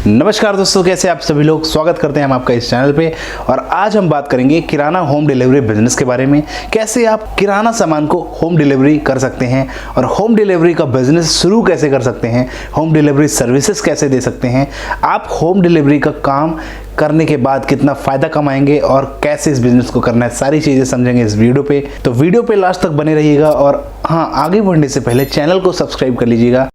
नमस्कार दोस्तों, कैसे आप सभी लोग। स्वागत करते हैं हम आपका इस चैनल पे। और आज हम बात करेंगे किराना होम डिलीवरी बिजनेस के बारे में। कैसे आप किराना सामान को होम डिलीवरी कर सकते हैं और होम डिलीवरी का बिजनेस शुरू कैसे कर सकते हैं, होम डिलीवरी सर्विसेज कैसे दे सकते हैं, आप होम डिलीवरी का काम करने के बाद कितना फ़ायदा कमाएंगे और कैसे इस बिज़नेस को करना है, सारी चीज़ें समझेंगे इस वीडियो पे। तो वीडियो पे लास्ट तक बने रहिएगा और हाँ, आगे बढ़ने से पहले चैनल को सब्सक्राइब कर लीजिएगा।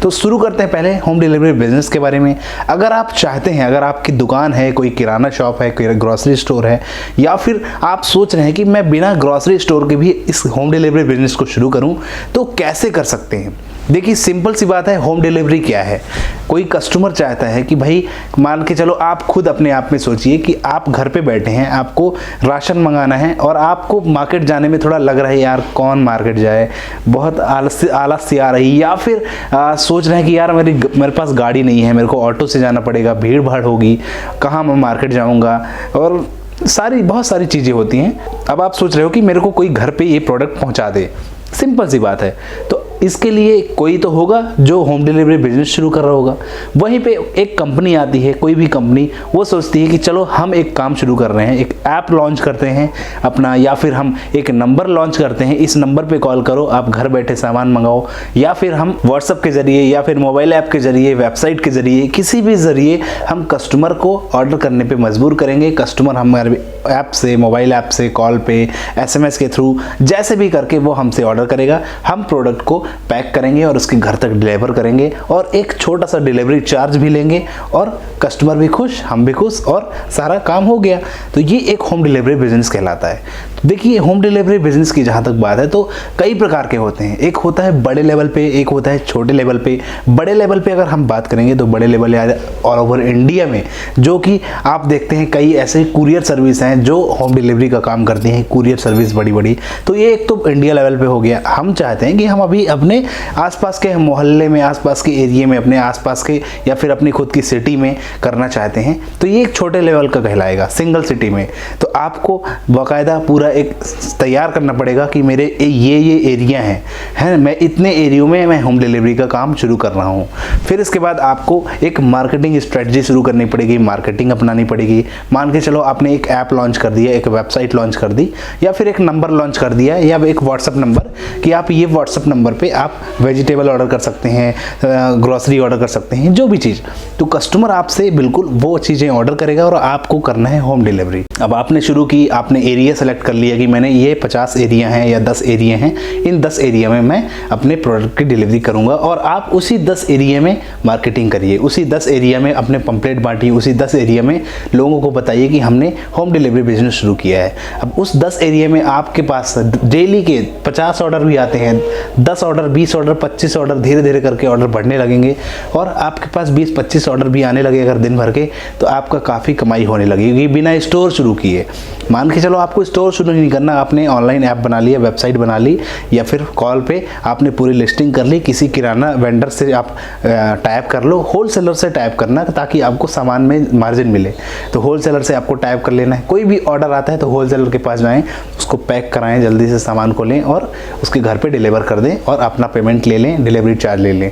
तो शुरू करते हैं पहले होम डिलीवरी बिजनेस के बारे में। अगर आप चाहते हैं, अगर आपकी दुकान है, कोई किराना शॉप है, कोई ग्रोसरी स्टोर है, या फिर आप सोच रहे हैं कि मैं बिना ग्रोसरी स्टोर के भी इस होम डिलीवरी बिजनेस को शुरू करूं, तो कैसे कर सकते हैं। देखिए, सिंपल सी बात है। होम डिलीवरी क्या है? कोई कस्टमर चाहता है कि भाई, मान के चलो, आप खुद अपने आप में सोचिए कि आप घर पे बैठे हैं, आपको राशन मंगाना है और आपको मार्केट जाने में थोड़ा लग रहा है, यार कौन मार्केट जाए, बहुत आलस सी आ रही, या फिर सोच रहे हैं कि यार मेरे पास गाड़ी नहीं है, मेरे को ऑटो से जाना पड़ेगा, भीड़ भाड़ होगी, कहाँ मैं मार्केट जाऊँगा, और बहुत सारी चीज़ें होती हैं। अब आप सोच रहे हो कि मेरे को कोई घर पे ये प्रोडक्ट पहुँचा दे। सिंपल सी बात है। तो इसके लिए कोई तो होगा जो होम डिलीवरी बिजनेस शुरू कर रहा होगा। वहीं पे एक कंपनी आती है, कोई भी कंपनी, वो सोचती है कि चलो हम एक काम शुरू कर रहे हैं, एक ऐप लॉन्च करते हैं अपना, या फिर हम एक नंबर लॉन्च करते हैं, इस नंबर पे कॉल करो, आप घर बैठे सामान मंगाओ, या फिर हम व्हाट्सएप के ज़रिए, या फिर मोबाइल ऐप के ज़रिए, वेबसाइट के ज़रिए, किसी भी ज़रिए हम कस्टमर को ऑर्डर करने पर मजबूर करेंगे। कस्टमर हमारे ऐप से, मोबाइल ऐप से, कॉल पे, SMS के थ्रू, जैसे भी करके वो हमसे ऑर्डर करेगा। हम प्रोडक्ट को पैक करेंगे और उसके घर तक डिलीवर करेंगे और एक छोटा सा डिलीवरी चार्ज भी लेंगे, और कस्टमर भी खुश, हम भी खुश, और सारा काम हो गया। तो ये एक होम डिलीवरी बिजनेस कहलाता है। देखिए, होम डिलीवरी बिजनेस की जहाँ तक बात है तो कई प्रकार के होते हैं। एक होता है बड़े लेवल पे, एक होता है छोटे लेवल पे। बड़े लेवल पे अगर हम बात करेंगे तो बड़े लेवल ऑल ओवर इंडिया में, जो कि आप देखते हैं कई ऐसे कुरियर सर्विस हैं जो होम डिलीवरी का काम करती हैं, कुरियर सर्विस बड़ी बड़ी। तो ये एक तो इंडिया लेवल पे हो गया। हम चाहते हैं कि हम अभी अपने आसपास के मोहल्ले में, आसपास के एरिया में, अपने आसपास के या फिर अपनी खुद की सिटी में करना चाहते हैं, तो ये एक छोटे लेवल का कहलाएगा, सिंगल सिटी में। तो आपको बाकायदा पूरा एक तैयार करना पड़ेगा कि मेरे ये एरिया हैं, मैं इतने एरियो में मैं होम डिलीवरी का काम शुरू कर रहा हूँ। फिर इसके बाद आपको एक मार्केटिंग स्ट्रेटजी शुरू करनी पड़ेगी, मार्केटिंग अपनानी पड़ेगी। मान के चलो आपने एक ऐप लॉन्च कर दिया, एक वेबसाइट लॉन्च कर दी, या फिर एक नंबर लॉन्च कर दिया, या एक व्हाट्सअप नंबर, कि आप ये व्हाट्सअप नंबर पे आप वेजिटेबल ऑर्डर कर सकते हैं, ग्रोसरी ऑर्डर कर सकते हैं, जो भी चीज़। तो कस्टमर आपसे बिल्कुल वो चीज़ें ऑर्डर करेगा और आपको करना है होम डिलीवरी। अब आपने शुरू की, आपने एरिया सेलेक्ट कर लिया कि मैंने ये 50 एरिया हैं या 10 एरिया हैं, इन 10 एरिया में मैं अपने प्रोडक्ट की डिलीवरी करूंगा, और आप उसी 10 एरिया में मार्केटिंग करिए, उसी 10 एरिया में अपने पंपलेट बांटिए, उसी 10 एरिया में लोगों को बताइए कि हमने होम डिलीवरी बिजनेस शुरू किया है। अब उस 10 एरिया में आपके पास डेली के 50 ऑर्डर भी आते हैं, 10 ऑर्डर, 20 ऑर्डर, 25 ऑर्डर, धीरे धीरे करके ऑर्डर बढ़ने लगेंगे, और आपके पास 20-25 ऑर्डर भी आने लगे अगर दिन भर के, तो आपका काफ़ी कमाई होने लगेगी बिना स्टोर शुरू किए। मान के चलो आपको स्टोर शुरू नहीं करना, आपने ऑनलाइन ऐप बना लिया, वेबसाइट बना ली, या फिर कॉल पे आपने पूरी लिस्टिंग कर ली, किसी किराना वेंडर से आप टाइप कर लो, होलसेलर से टाइप करना ताकि आपको सामान में मार्जिन मिले। तो होलसेलर से आपको टाइप कर लेना है। कोई भी ऑर्डर आता है तो होलसेलर के पास जाएं, उसको पैक कराएं, जल्दी से सामान को लें और उसके घर पे डिलीवर कर दें, और अपना पेमेंट ले लें, डिलीवरी चार्ज ले लें।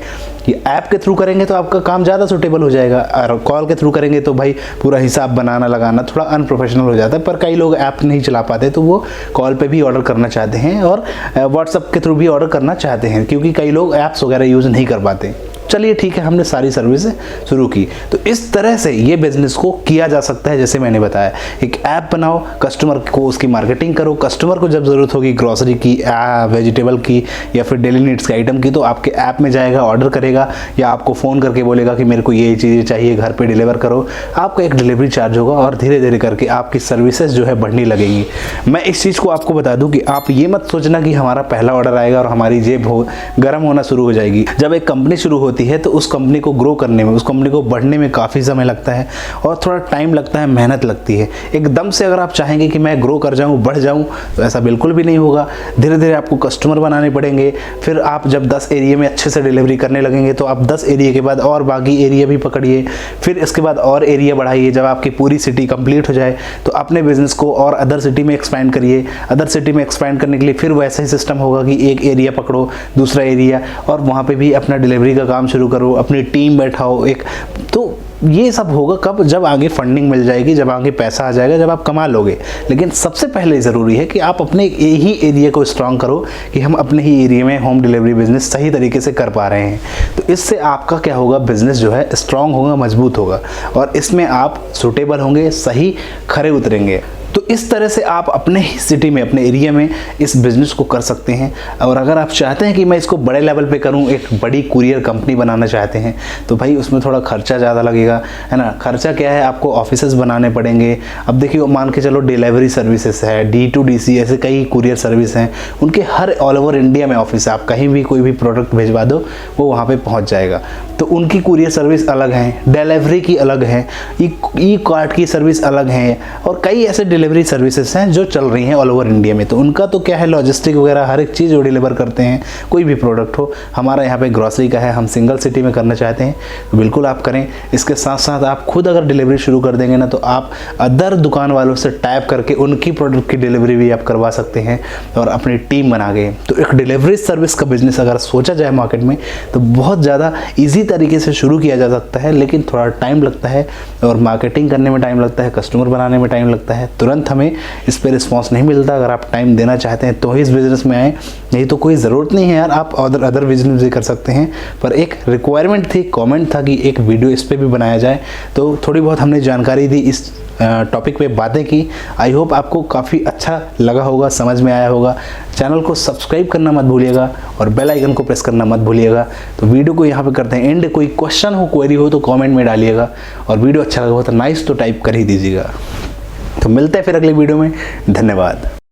ये ऐप के थ्रू करेंगे तो आपका काम ज़्यादा सूटेबल हो जाएगा, और कॉल के थ्रू करेंगे तो भाई पूरा हिसाब बनाना लगाना थोड़ा अनप्रोफेशनल हो जाता है। पर कई लोग ऐप नहीं चला पाते, तो वो कॉल पे भी ऑर्डर करना चाहते हैं और व्हाट्सएप के थ्रू भी ऑर्डर करना चाहते हैं, क्योंकि कई लोग ऐप्स वगैरह यूज़ नहीं कर पाते। चलिए ठीक है, हमने सारी सर्विस शुरू की। तो इस तरह से ये बिजनेस को किया जा सकता है। जैसे मैंने बताया, एक ऐप बनाओ, कस्टमर को उसकी मार्केटिंग करो, कस्टमर को जब ज़रूरत होगी ग्रोसरी की, वेजिटेबल की, या फिर डेली नीड्स के आइटम की, तो आपके ऐप में जाएगा, ऑर्डर करेगा, या आपको फ़ोन करके बोलेगा कि मेरे को ये चीज़ें चाहिए, घर पे डिलीवर करो। आपका एक डिलीवरी चार्ज होगा, और धीरे धीरे करके आपकी सर्विसेज जो है बढ़ने लगेंगी। मैं इस चीज़ को आपको बता दूँ कि आप ये मत सोचना कि हमारा पहला ऑर्डर आएगा और हमारी जेब गर्म होना शुरू हो जाएगी। जब एक कंपनी शुरू होती होती है तो उस कंपनी को ग्रो करने में, उस कंपनी को बढ़ने में काफ़ी समय लगता है और थोड़ा टाइम लगता है, मेहनत लगती है। एकदम से अगर आप चाहेंगे कि मैं ग्रो कर जाऊँ, बढ़ जाऊँ, तो ऐसा बिल्कुल भी नहीं होगा। धीरे धीरे आपको कस्टमर बनाने पड़ेंगे। फिर आप जब 10 एरिया में अच्छे से डिलीवरी करने लगेंगे तो आप 10 एरिया के बाद और बाकी एरिया भी पकड़िए, फिर इसके बाद और एरिया बढ़ाइए। जब आपकी पूरी सिटी कंप्लीट हो जाए तो अपने बिजनेस को और अदर सिटी में एक्सपैंड करिए। अदर सिटी में एक्सपैंड करने के लिए फिर वैसा ही सिस्टम होगा कि एक एरिया पकड़ो, दूसरा एरिया, और वहाँ पे भी अपना डिलीवरी का काम शुरू करो, अपनी टीम बैठाओ एक। तो ये सब होगा कब? जब आगे फंडिंग मिल जाएगी, जब आगे पैसा आ जाएगा, जब आप कमा लोगे। लेकिन सबसे पहले ज़रूरी है कि आप अपने ही एरिया को स्ट्रॉन्ग करो कि हम अपने ही एरिया में होम डिलीवरी बिजनेस सही तरीके से कर पा रहे हैं। तो इससे आपका क्या होगा, बिजनेस जो है स्ट्रॉन्ग होगा, मजबूत होगा, और इसमें आप सूटेबल होंगे, सही खरे उतरेंगे। तो इस तरह से आप अपने ही सिटी में, अपने एरिया में इस बिज़नेस को कर सकते हैं। और अगर आप चाहते हैं कि मैं इसको बड़े लेवल पे करूं, एक बड़ी कुरियर कंपनी बनाना चाहते हैं, तो भाई उसमें थोड़ा खर्चा ज़्यादा लगेगा, है ना। खर्चा क्या है, आपको ऑफिसेस बनाने पड़ेंगे। अब देखिए, मान के चलो डिलीवरी सर्विसेज है, D2DC, ऐसे कई कुरियर सर्विस हैं, उनके हर ऑल ओवर इंडिया में ऑफिस है। आप कहीं भी कोई भी प्रोडक्ट भिजवा दो, वो वहाँ पर पहुँच जाएगा। तो उनकी कुरियर सर्विस अलग है, डिलीवरी की अलग है, ई कार्ट की सर्विस अलग है, और कई ऐसे डिलीवरी सर्विसेज हैं जो चल रही हैं ऑल ओवर इंडिया में। तो उनका तो क्या है, लॉजिस्टिक वगैरह हर एक चीज़ वो डिलीवर करते हैं, कोई भी प्रोडक्ट हो। हमारा यहाँ पे ग्रॉसरी का है, हम सिंगल सिटी में करना चाहते हैं, तो बिल्कुल आप करें। इसके साथ साथ आप खुद अगर डिलीवरी शुरू कर देंगे ना, तो आप अदर दुकान वालों से टैप करके उनकी प्रोडक्ट की डिलीवरी भी आप करवा सकते हैं और अपनी टीम बना गए। तो एक डिलीवरी सर्विस का बिजनेस अगर सोचा जाए मार्केट में, तो बहुत ज़्यादा ईजी तरीके से शुरू किया जा सकता है, लेकिन थोड़ा टाइम लगता है और मार्केटिंग करने में टाइम लगता है, कस्टमर बनाने में टाइम लगता है। तुरंत हमें इस पे रिस्पांस नहीं मिलता। अगर आप टाइम देना चाहते हैं तो ही इस बिज़नेस में आए, नहीं तो कोई ज़रूरत नहीं है यार, आप अदर बिजनेस भी कर सकते हैं। पर एक रिक्वायरमेंट थी, कमेंट था कि एक वीडियो इस पे भी बनाया जाए, तो थोड़ी बहुत हमने जानकारी दी, इस टॉपिक पे बातें की। आई होप आपको काफ़ी अच्छा लगा होगा, समझ में आया होगा। चैनल को सब्सक्राइब करना मत भूलिएगा और बेल आइकन को प्रेस करना मत भूलिएगा। तो वीडियो को यहाँ पे करते हैं एंड। कोई क्वेश्चन हो, क्वेरी हो तो कमेंट में डालिएगा, और वीडियो अच्छा लगा हो तो नाइस तो टाइप कर ही दीजिएगा। तो मिलते हैं फिर अगली वीडियो में। धन्यवाद।